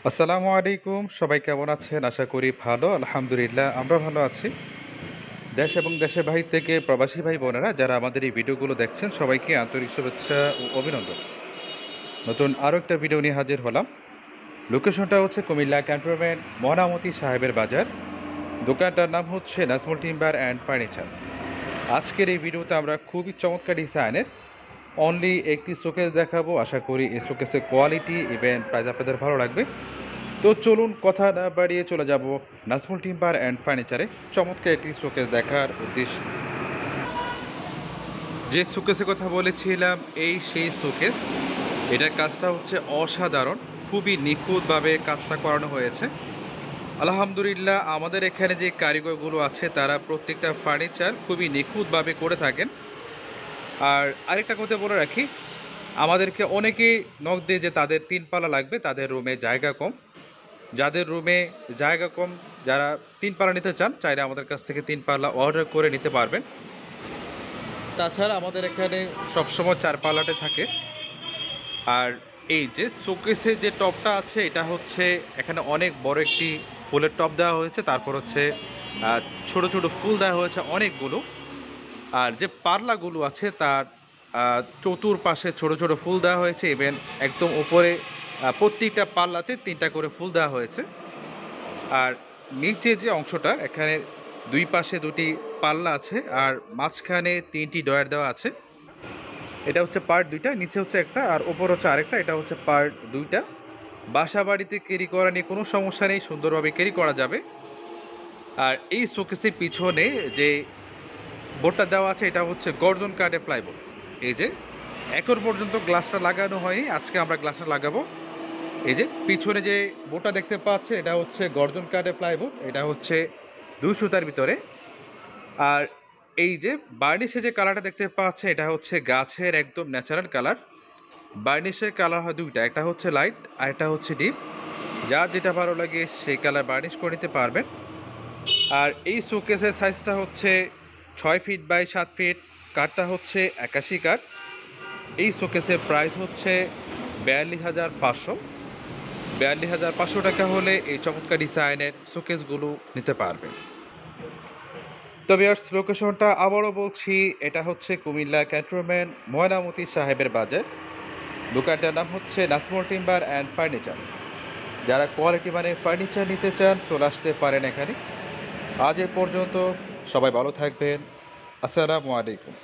আসসালামু আলাইকুম। সবাই কেমন আছেন? আশা করি ভালো। আলহামদুলিল্লাহ আমরা ভালো আছি। দেশ এবং দেশের বাহির থেকে প্রবাসী ভাই বোনেরা যারা আমাদের এই ভিডিওগুলো দেখছেন সবাইকে আন্তরিক শুভেচ্ছা ও অভিনন্দন। নতুন আরও একটা ভিডিও নিয়ে হাজির হলাম। লোকেশনটা হচ্ছে কুমিল্লা ক্যান্টনমেন্ট ময়নামতি সাহেবের বাজার। দোকানটার নাম হচ্ছে নাজমুল টিম্বার অ্যান্ড ফার্নিচার। আজকের এই ভিডিওতে আমরা খুবই চমৎকার ডিজাইনের অনলি একটি শোকেস দেখাবো। আশা করি এই শোকেসের কোয়ালিটি ইভেন প্রাইস আপনাদের ভালো লাগবে। তো চলুন কথা না বাড়িয়ে চলে যাব নাজমুল টিম্বার অ্যান্ড ফার্নিচারে চমৎকার একটি শোকেস দেখার উদ্দেশ্যে। যে শোকেসের কথা বলেছিলাম এই সেই শোকেস। এটার কাজটা হচ্ছে অসাধারণ, খুবই নিখুঁতভাবে কাজটা করানো হয়েছে। আলহামদুলিল্লাহ আমাদের এখানে যে কারিগরগুলো আছে তারা প্রত্যেকটা ফার্নিচার খুবই নিখুঁতভাবে করে থাকেন। আর আরেকটা কথা বলে রাখি, আমাদেরকে অনেকেই নক দিয়ে যে তাদের 3 পাল্লা লাগবে, তাদের রুমে জায়গা কম। যাদের রুমে জায়গা কম, যারা 3 পাল্লা নিতে চান চাইলে আমাদের কাছ থেকে 3 পাল্লা অর্ডার করে নিতে পারবেন। তাছাড়া আমাদের এখানে সবসময় 4 পাল্লাতে থাকে। আর এই যে শোকেসে যে টপটা আছে এটা হচ্ছে এখানে অনেক বড় একটি ফুলের টপ দেওয়া হয়েছে, তারপর হচ্ছে ছোট ছোট ফুল দেওয়া হয়েছে অনেকগুলো। আর যে পাল্লাগুলো আছে তার চতুর্পাশে ছোট ছোট ফুল দেওয়া হয়েছে, ইভেন একদম উপরে প্রত্যেকটা পাল্লাতে 3টা করে ফুল দেওয়া হয়েছে। আর নিচে যে অংশটা এখানে 2 পাশে 2টি পাল্লা আছে আর মাঝখানে 3টি ডয়ার দেওয়া আছে। এটা হচ্ছে পার্ট 2টা, নিচে হচ্ছে একটা আর ওপর হচ্ছে আরেকটা। এটা হচ্ছে পার্ট 2টা। বাসা বাড়িতে ক্যারি করা নিয়ে কোনো সমস্যা নেই, সুন্দরভাবে ক্যারি করা যাবে। আর এই শোকেসের পিছনে যে বোর্ডটা দেওয়া আছে এটা হচ্ছে গর্জন কাঠের প্লাইবোর্ড। এই যে এখন পর্যন্ত গ্লাসটা লাগানো হয়নি, আজকে আমরা গ্লাসটা লাগাবো। এই যে পিছনে যে বোর্ডটা দেখতে পাচ্ছেন এটা হচ্ছে গর্জন কাঠের প্লাইবোর্ড, এটা হচ্ছে 2 সুতার ভিতরে। আর এই যে বার্নিশে যে কালারটা দেখতে পাচ্ছেন এটা হচ্ছে গাছের একদম ন্যাচারাল কালার। বার্নিশের কালার হয় 2টা, একটা হচ্ছে লাইট আর একটা হচ্ছে ডিপ। যার যেটা ভালো লাগে সেই কালার বার্নিশ করে নিতে পারবেন। আর এই শোকেসের সাইজটা হচ্ছে 6 ফিট বাই 7 ফিট, কাঠটা হচ্ছে 81 কাঠ। এই শোকেসের প্রাইস হচ্ছে 42,500। 42,500 টাকা হলে এই চমৎকার ডিজাইনের শোকেসগুলো নিতে পারবেন। তো ভিউয়ার্স লোকেশনটা আবারও বলছি, এটা হচ্ছে কুমিল্লা ক্যান্টনমেন্ট ময়নামতি সাহেবের বাজার। দোকানটার নাম হচ্ছে নাজমুল টিম্বার অ্যান্ড ফার্নিচার। যারা কোয়ালিটি মানে ফার্নিচার নিতে চান চলে আসতে পারেন এখানে। আজ এ পর্যন্ত, সবাই ভালো থাকবেন। আসসালামু আলাইকুম।